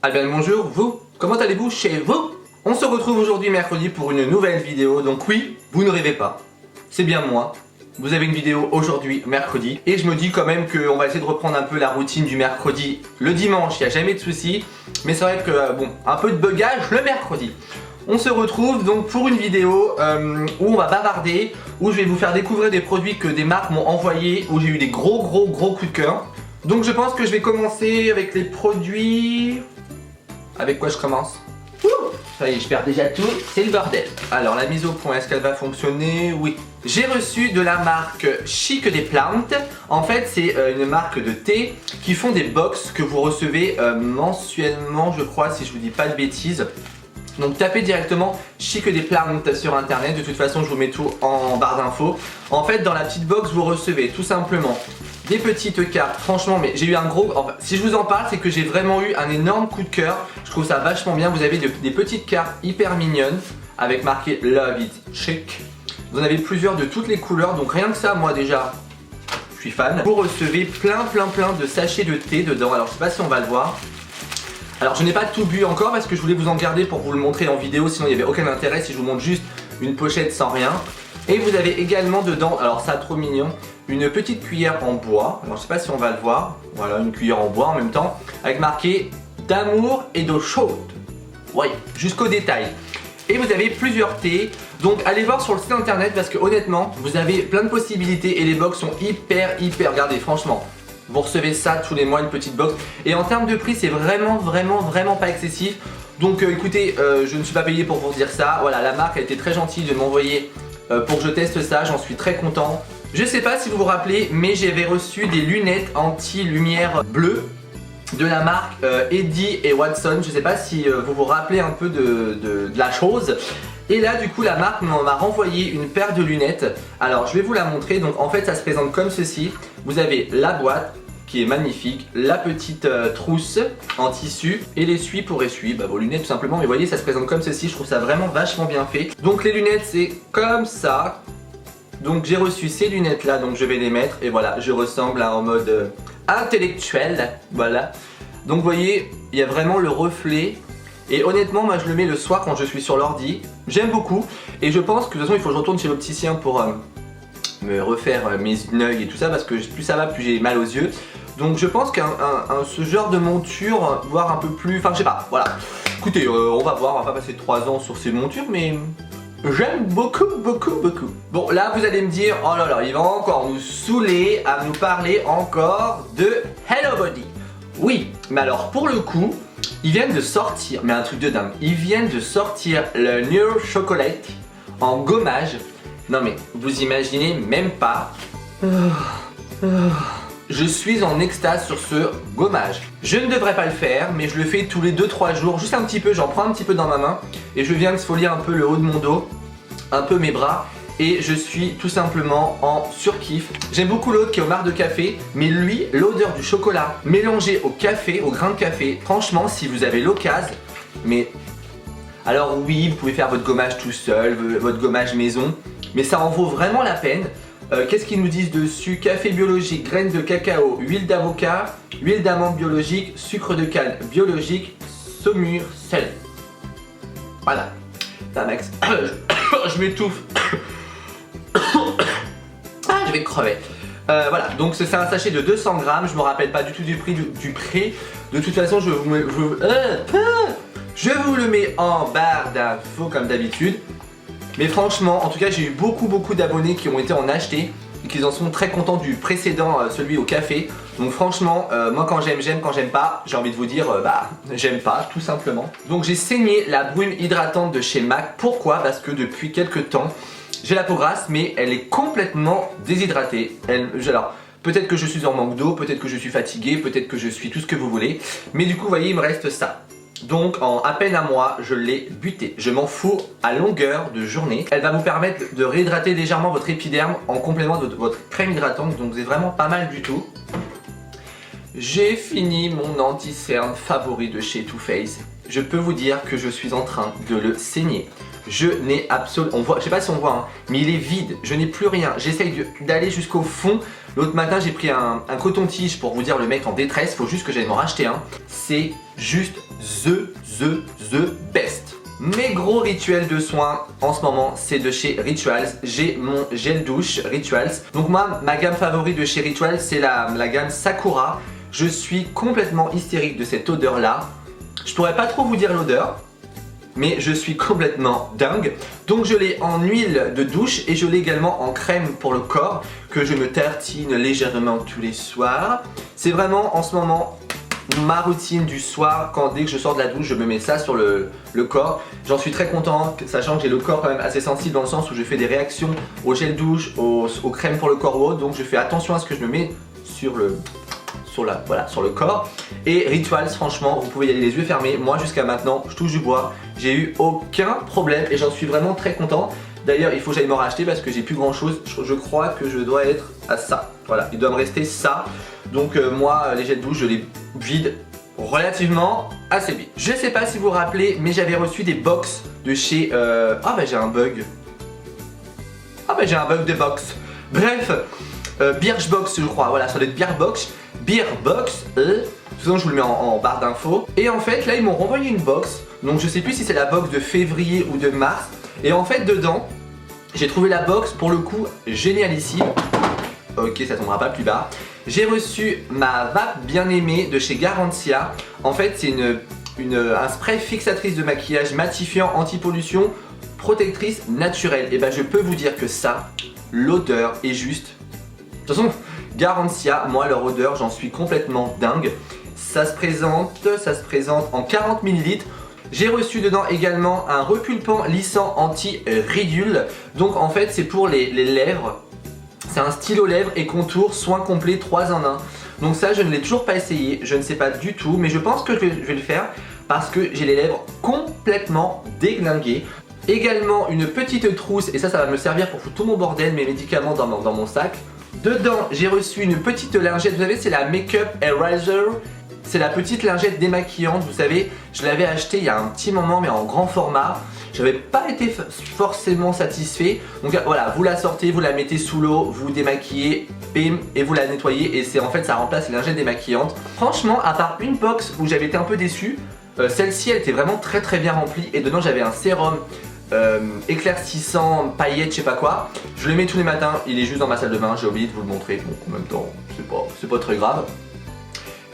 Ah bien bonjour, vous, comment allez-vous chez vous? On se retrouve aujourd'hui mercredi pour une nouvelle vidéo, donc oui, vous ne rêvez pas, c'est bien moi. Vous avez une vidéo aujourd'hui, mercredi, et je me dis quand même qu'on va essayer de reprendre un peu la routine du mercredi. Le dimanche, il n'y a jamais de soucis, mais c'est vrai que, bon, un peu de bugage le mercredi. On se retrouve donc pour une vidéo où on va bavarder, où je vais vous faire découvrir des produits que des marques m'ont envoyés, où j'ai eu des gros coups de cœur. Donc je pense que je vais commencer avec les produits... Avec quoi je commence? Ça y est, je perds déjà tout, c'est le bordel. Alors la mise au point, est-ce qu'elle va fonctionner? Oui. J'ai reçu de la marque Chic des Plantes. En fait, c'est une marque de thé qui font des box que vous recevez mensuellement, je crois, si je vous dis pas de bêtises. Donc tapez directement Chic des Plantes sur internet, de toute façon je vous mets tout en barre d'infos. En fait dans la petite box vous recevez tout simplement des petites cartes, franchement mais j'ai eu un gros... Enfin, si je vous en parle c'est que j'ai vraiment eu un énorme coup de cœur. Je trouve ça vachement bien, vous avez des petites cartes hyper mignonnes avec marqué Love It Chic. Vous en avez plusieurs de toutes les couleurs, donc rien que ça moi déjà je suis fan. Vous recevez plein de sachets de thé dedans, alors je sais pas si on va le voir. Alors je n'ai pas tout bu encore parce que je voulais vous en garder pour vous le montrer en vidéo, sinon il n'y avait aucun intérêt si je vous montre juste une pochette sans rien. Et vous avez également dedans, alors ça trop mignon, une petite cuillère en bois. Alors je sais pas si on va le voir, voilà une cuillère en bois en même temps, avec marqué d'amour et d'eau chaude. Oui, jusqu'au détail. Et vous avez plusieurs thés, donc allez voir sur le site internet parce que honnêtement, vous avez plein de possibilités et les box sont hyper, regardez franchement. Vous recevez ça tous les mois, une petite box. Et en termes de prix, c'est vraiment pas excessif. Donc écoutez, je ne suis pas payé pour vous dire ça. Voilà, la marque a été très gentille de m'envoyer pour que je teste ça. J'en suis très content. Je sais pas si vous vous rappelez, mais j'avais reçu des lunettes anti-lumière bleue de la marque Eddy et Watson. Je sais pas si vous vous rappelez un peu de la chose. Et là du coup la marque m'a renvoyé une paire de lunettes. Alors je vais vous la montrer. Donc en fait ça se présente comme ceci. Vous avez la boîte qui est magnifique, la petite trousse en tissu et l'essuie pour essuyer vos lunettes tout simplement. Mais vous voyez ça se présente comme ceci, je trouve ça vraiment vachement bien fait. Donc les lunettes c'est comme ça. Donc j'ai reçu ces lunettes là, donc je vais les mettre et voilà, je ressemble à en mode intellectuel, voilà. Donc vous voyez, il y a vraiment le reflet. Et honnêtement, moi je le mets le soir quand je suis sur l'ordi. J'aime beaucoup. Et je pense que de toute façon il faut que je retourne chez l'opticien pour me refaire mes œils et tout ça. Parce que plus ça va, plus j'ai mal aux yeux. Donc je pense qu'un ce genre de monture, voire un peu plus... Enfin je sais pas, voilà. Écoutez, on va voir, on va pas passer 3 ans sur ces montures. Mais j'aime beaucoup. Bon là vous allez me dire, oh là là, il va encore nous saouler à nous parler encore de Hello Body. Oui, mais alors pour le coup... Ils viennent de sortir, mais un truc de dingue, ils viennent de sortir le New Chocolate en gommage. Non mais vous imaginez même pas. Je suis en extase sur ce gommage. Je ne devrais pas le faire, mais je le fais tous les 2-3 jours, juste un petit peu, j'en prends un petit peu dans ma main. Et je viens de exfolier un peu le haut de mon dos, un peu mes bras. Et je suis tout simplement en surkiff. J'aime beaucoup l'autre qui est au marc de café, mais lui, l'odeur du chocolat mélangé au café, au grain de café, franchement, si vous avez l'occasion, mais... Alors oui, vous pouvez faire votre gommage tout seul, votre gommage maison, mais ça en vaut vraiment la peine. Qu'est-ce qu'ils nous disent dessus? Café biologique, graines de cacao, huile d'avocat, huile d'amande biologique, sucre de canne biologique, saumure, sel. Voilà. Ça Max, je m'étouffe. Ah, je vais crever. Voilà, donc c'est un sachet de 200 grammes. Je me rappelle pas du tout du prix. De toute façon, je vous le mets en barre d'infos comme d'habitude. Mais franchement, en tout cas, j'ai eu beaucoup d'abonnés qui ont été en acheter et qui en sont très contents du précédent, celui au café. Donc franchement, moi quand j'aime, quand j'aime pas, j'ai envie de vous dire, j'aime pas, tout simplement. Donc j'ai saigné la brume hydratante de chez MAC. Pourquoi? Parce que depuis quelques temps, j'ai la peau grasse, mais elle est complètement déshydratée. Alors, peut-être que je suis en manque d'eau, peut-être que je suis fatigué, peut-être que je suis tout ce que vous voulez. Mais du coup, vous voyez, il me reste ça. Donc, en à peine un mois, je l'ai buté. Je m'en fous à longueur de journée. Elle va vous permettre de réhydrater légèrement votre épiderme en complément de votre crème hydratante. Donc, c'est vraiment pas mal du tout. J'ai fini mon anti-cerne favori de chez Too Faced. Je peux vous dire que je suis en train de le saigner. je n'ai absolument, je sais pas si on voit, hein, mais il est vide, je n'ai plus rien. J'essaye d'aller jusqu'au fond. L'autre matin j'ai pris un coton-tige pour vous dire le mec en détresse, faut juste que j'aille m'en racheter un. C'est juste the best. Mes gros rituels de soins en ce moment c'est de chez Rituals. J'ai mon gel douche Rituals. Donc moi ma gamme favorite de chez Rituals c'est la gamme Sakura. Je suis complètement hystérique de cette odeur là. Je pourrais pas trop vous dire l'odeur, mais je suis complètement dingue. Donc je l'ai en huile de douche et je l'ai également en crème pour le corps que je me tartine légèrement tous les soirs. C'est vraiment en ce moment ma routine du soir. Dès que je sors de la douche je me mets ça sur le corps. J'en suis très content, sachant que j'ai le corps quand même assez sensible dans le sens où je fais des réactions au gel douche, aux crèmes pour le corps ou autre. Donc je fais attention à ce que je me mets sur le corps. Et Rituals, franchement vous pouvez y aller les yeux fermés. Moi jusqu'à maintenant je touche du bois, j'ai eu aucun problème et j'en suis vraiment très content. D'ailleurs il faut que j'aille m'en racheter parce que j'ai plus grand chose. Je crois que je dois être à ça. Voilà, il doit me rester ça. Donc moi les gels douche je les vide relativement assez vite. Je sais pas si vous vous rappelez mais j'avais reçu des box de chez ah bah j'ai un bug. Ah bah j'ai un bug de box. Bref, Birchbox je crois, voilà ça doit être Beerbox. Beerbox, de toute façon je vous le mets en barre d'infos. Et en fait là ils m'ont renvoyé une box. Donc je sais plus si c'est la box de février ou de mars. Et en fait dedans j'ai trouvé la box pour le coup génialissime. Ok ça tombera pas plus bas. J'ai reçu ma vape bien aimée de chez Garantia. En fait c'est un spray fixatrice de maquillage matifiant, anti-pollution, protectrice naturelle. Et ben je peux vous dire que ça, l'odeur est juste. De toute façon Garantia, moi leur odeur j'en suis complètement dingue. Ça se présente en 40 ml. J'ai reçu dedans également un repulpant lissant anti-ridule. Donc en fait c'est pour les lèvres. C'est un stylo lèvres et contour soin complet 3 en 1. Donc ça je ne l'ai toujours pas essayé, je ne sais pas du tout. Mais je pense que je vais le faire parce que j'ai les lèvres complètement déglinguées. Également une petite trousse et ça va me servir pour foutre tout mon bordel, mes médicaments dans mon sac. Dedans j'ai reçu une petite lingette, vous savez c'est la Makeup Eraser. C'est la petite lingette démaquillante, vous savez, je l'avais acheté il y a un petit moment mais en grand format. J'avais pas été forcément satisfait. Donc voilà, vous la sortez, vous la mettez sous l'eau, vous démaquillez, bim, et vous la nettoyez. Et c'est en fait ça remplace les lingettes démaquillantes. Franchement, à part une box où j'avais été un peu déçu, celle-ci elle était vraiment très bien remplie. Et dedans j'avais un sérum éclaircissant, paillettes, je sais pas quoi. Je le mets tous les matins, il est juste dans ma salle de bain, j'ai oublié de vous le montrer. Bon, en même temps, c'est pas très grave.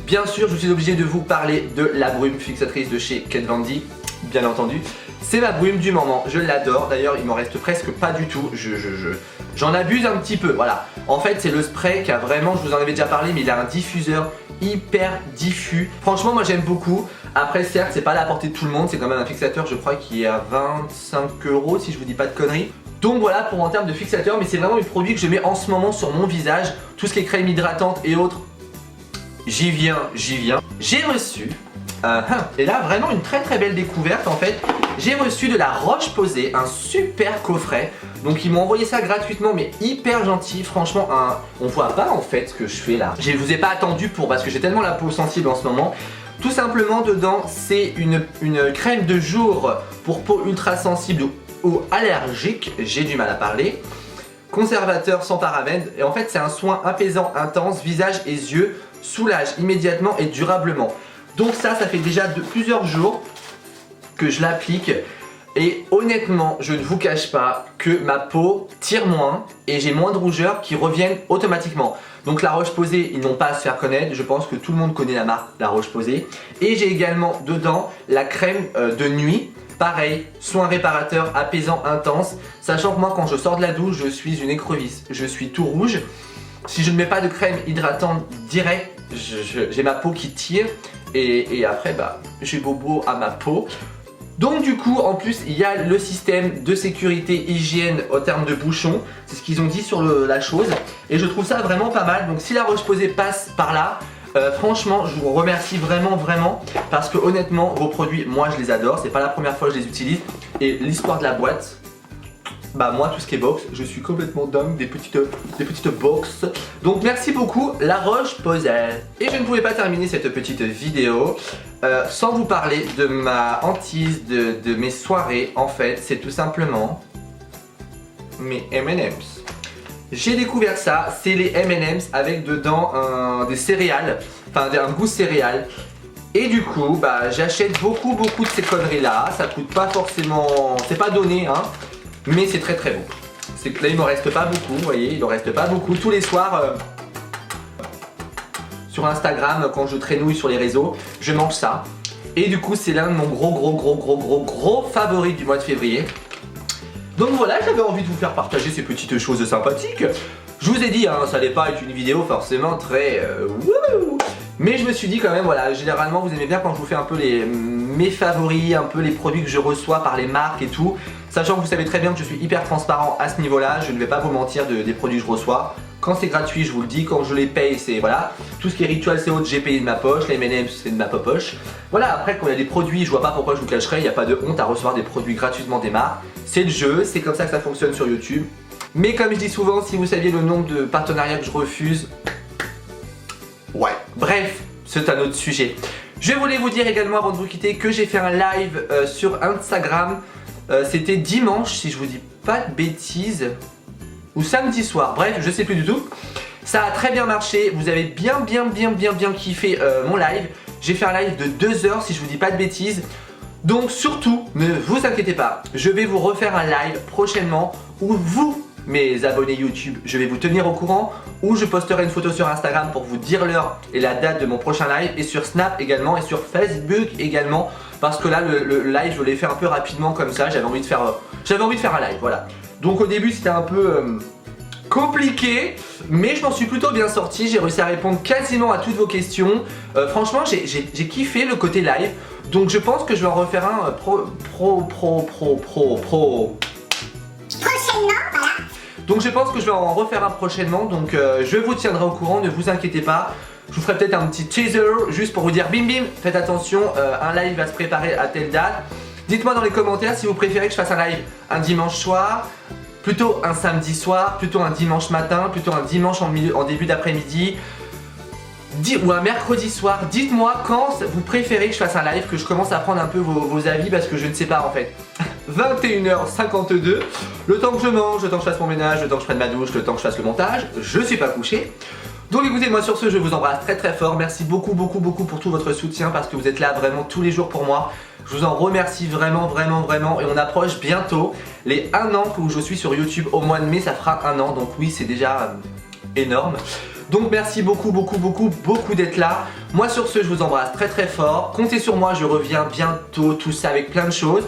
Bien sûr, je suis obligé de vous parler de la brume fixatrice de chez Kat Von D, bien entendu. C'est ma brume du moment, je l'adore. D'ailleurs, il m'en reste presque pas du tout. J'en abuse un petit peu, voilà. En fait, c'est le spray qui a vraiment, je vous en avais déjà parlé, mais il a un diffuseur hyper diffus. Franchement, moi j'aime beaucoup. Après, certes, c'est pas à la portée de tout le monde. C'est quand même un fixateur, je crois, qui est à 25 € si je vous dis pas de conneries. Donc voilà pour en termes de fixateur, mais c'est vraiment le produit que je mets en ce moment sur mon visage. Tout ce qui est crème hydratante et autres. J'y viens. J'ai reçu, et là vraiment une très belle découverte en fait. J'ai reçu de la Roche-Posay, un super coffret. Donc ils m'ont envoyé ça gratuitement mais hyper gentil. Franchement, on voit pas en fait ce que je fais là. Je vous ai pas attendu parce que j'ai tellement la peau sensible en ce moment. Tout simplement dedans c'est une crème de jour pour peau ultra sensible ou allergique. J'ai du mal à parler. Conservateur sans parabènes. Et en fait c'est un soin apaisant intense, visage et yeux. Soulage immédiatement et durablement. Donc ça fait déjà plusieurs jours que je l'applique et honnêtement je ne vous cache pas que ma peau tire moins et j'ai moins de rougeurs qui reviennent automatiquement. Donc la Roche-Posay ils n'ont pas à se faire connaître, je pense que tout le monde connaît la marque la Roche-Posay. Et j'ai également dedans la crème de nuit. Pareil, soin réparateur, apaisant, intense. Sachant que moi quand je sors de la douche je suis une écrevisse, je suis tout rouge. Si je ne mets pas de crème hydratante direct, j'ai ma peau qui tire et après j'ai bobo à ma peau. Donc du coup en plus il y a le système de sécurité hygiène au terme de bouchon. C'est ce qu'ils ont dit sur la chose et je trouve ça vraiment pas mal. Donc si la Roche-Posay passe par là, franchement je vous remercie vraiment parce que honnêtement vos produits moi je les adore. C'est pas la première fois que je les utilise et l'histoire de la boîte, bah moi tout ce qui est box, je suis complètement dingue des petites box. Donc merci beaucoup La Roche-Posay. Et je ne pouvais pas terminer cette petite vidéo sans vous parler de ma hantise, de mes soirées. En fait, c'est tout simplement mes M&M's. J'ai découvert ça, c'est les M&M's avec dedans des céréales, enfin un goût céréales. Et du coup, bah j'achète beaucoup de ces conneries là. Ça coûte pas forcément, c'est pas donné hein, mais c'est très bon. C'est que là il m'en reste pas beaucoup, vous voyez, il en reste pas beaucoup. Tous les soirs sur Instagram, quand je traînouille sur les réseaux, je mange ça. Et du coup c'est l'un de mon gros favoris du mois de février. Donc voilà, j'avais envie de vous faire partager ces petites choses sympathiques. Je vous ai dit, hein, ça n'allait pas être une vidéo forcément très wouhou. Mais je me suis dit quand même, voilà, généralement vous aimez bien quand je vous fais un peu mes favoris, un peu les produits que je reçois par les marques et tout. Sachant que vous savez très bien que je suis hyper transparent à ce niveau-là, je ne vais pas vous mentir des produits que je reçois. Quand c'est gratuit, je vous le dis, quand je les paye, c'est voilà. Tout ce qui est rituel, c'est autre, j'ai payé de ma poche, les M&M's, c'est de ma poche. Voilà, après quand il y a des produits, je vois pas pourquoi je vous cacherai, il n'y a pas de honte à recevoir des produits gratuitement des marques. C'est le jeu, c'est comme ça que ça fonctionne sur YouTube. Mais comme je dis souvent, si vous saviez le nombre de partenariats que je refuse... Ouais, bref, c'est un autre sujet. Je voulais vous dire également avant de vous quitter que j'ai fait un live sur Instagram. C'était dimanche, si je vous dis pas de bêtises, ou samedi soir, bref, je sais plus du tout. Ça a très bien marché, vous avez bien kiffé mon live. J'ai fait un live de 2 heures, si je vous dis pas de bêtises. Donc surtout, ne vous inquiétez pas, je vais vous refaire un live prochainement où vous, mes abonnés YouTube, je vais vous tenir au courant, où je posterai une photo sur Instagram pour vous dire l'heure et la date de mon prochain live, et sur Snap également, et sur Facebook également, parce que là le live je l'ai fait un peu rapidement comme ça, j'avais envie de faire un live, voilà. Donc au début c'était un peu compliqué, mais je m'en suis plutôt bien sorti, j'ai réussi à répondre quasiment à toutes vos questions. Franchement j'ai kiffé le côté live, donc je pense que je vais en refaire un prochainement, voilà. Donc je pense que je vais en refaire un prochainement, donc je vous tiendrai au courant, ne vous inquiétez pas. Je vous ferai peut-être un petit teaser juste pour vous dire bim bim, faites attention, un live va se préparer à telle date. Dites-moi dans les commentaires si vous préférez que je fasse un live un dimanche soir, plutôt un samedi soir, plutôt un dimanche matin, plutôt un dimanche en début d'après-midi, ou un mercredi soir. Dites-moi quand vous préférez que je fasse un live, que je commence à prendre un peu vos avis parce que je ne sais pas en fait. 21h52, le temps que je mange, le temps que je fasse mon ménage, le temps que je prenne ma douche, le temps que je fasse le montage, je suis pas couché. Donc écoutez, moi sur ce, je vous embrasse très fort. Merci beaucoup pour tout votre soutien parce que vous êtes là vraiment tous les jours pour moi. Je vous en remercie vraiment et on approche bientôt les 1 an que je suis sur YouTube. Au mois de mai, ça fera 1 an, donc oui, c'est déjà énorme. Donc merci beaucoup d'être là. Moi sur ce, je vous embrasse très fort. Comptez sur moi, je reviens bientôt, tout ça avec plein de choses.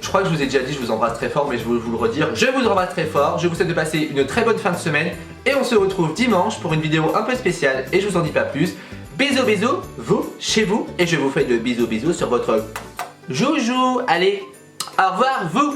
Je crois que je vous ai déjà dit, je vous embrasse très fort, mais je vais vous le redire. Je vous embrasse très fort, je vous souhaite de passer une très bonne fin de semaine. Et on se retrouve dimanche pour une vidéo un peu spéciale. Et je vous en dis pas plus. Bisous, vous, chez vous. Et je vous fais de bisous sur votre joujou. Allez, au revoir vous.